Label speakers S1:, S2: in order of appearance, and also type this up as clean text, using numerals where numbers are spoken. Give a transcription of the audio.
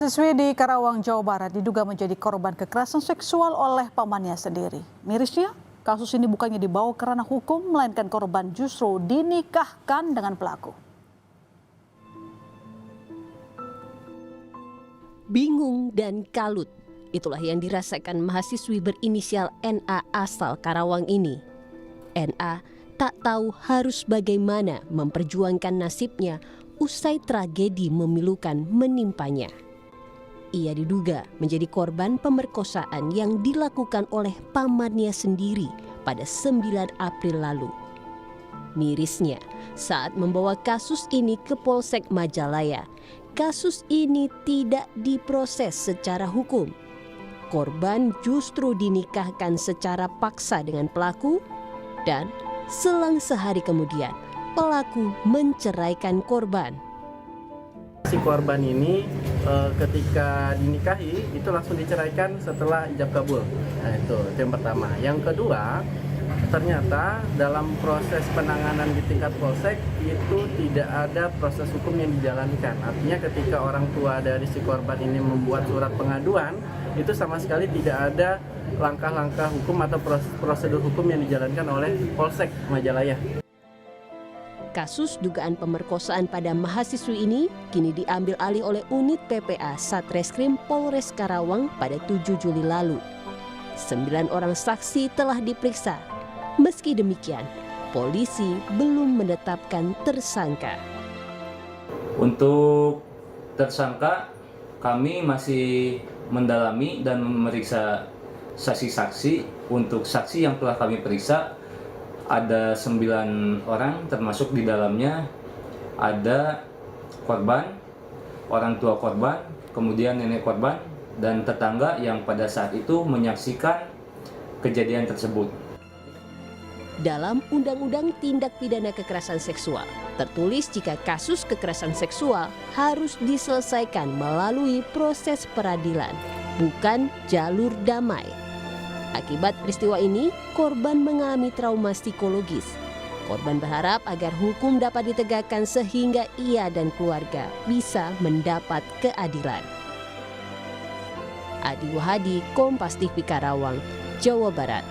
S1: Siswi di Karawang, Jawa Barat diduga menjadi korban kekerasan seksual oleh pamannya sendiri. Mirisnya, kasus ini bukannya dibawa ke ranah hukum, melainkan korban justru dinikahkan dengan pelaku.
S2: Bingung dan kalut, itulah yang dirasakan mahasiswi berinisial NA asal Karawang ini. NA tak tahu harus bagaimana memperjuangkan nasibnya usai tragedi memilukan menimpanya. Ia diduga menjadi korban pemerkosaan yang dilakukan oleh pamannya sendiri pada 9 April lalu. Mirisnya, saat membawa kasus ini ke Polsek Majalaya, kasus ini tidak diproses secara hukum. Korban justru dinikahkan secara paksa dengan pelaku dan selang sehari kemudian pelaku menceraikan korban.
S3: Si korban ini ketika dinikahi itu langsung diceraikan setelah ijab kabul. Nah, itu yang pertama. Yang kedua, ternyata dalam proses penanganan di tingkat polsek itu tidak ada proses hukum yang dijalankan. Artinya ketika orang tua dari si korban ini membuat surat pengaduan, itu sama sekali tidak ada langkah-langkah hukum atau prosedur hukum yang dijalankan oleh Polsek Majalaya.
S2: Kasus dugaan pemerkosaan pada mahasiswi ini kini diambil alih oleh unit PPA Satreskrim Polres Karawang pada 7 Juli lalu. 9 orang saksi telah diperiksa. Meski demikian, polisi belum menetapkan tersangka.
S4: Untuk tersangka, kami masih mendalami dan memeriksa saksi-saksi. Untuk saksi yang telah kami periksa, ada 9 orang, termasuk di dalamnya ada korban, orang tua korban, kemudian nenek korban, dan tetangga yang pada saat itu menyaksikan kejadian tersebut.
S2: Dalam Undang-Undang Tindak Pidana Kekerasan Seksual, tertulis jika kasus kekerasan seksual harus diselesaikan melalui proses peradilan, bukan jalur damai. Akibat peristiwa ini, korban mengalami trauma psikologis. Korban berharap agar hukum dapat ditegakkan sehingga ia dan keluarga bisa mendapat keadilan. Adi Wahadi, Kompas TV Karawang, Jawa Barat.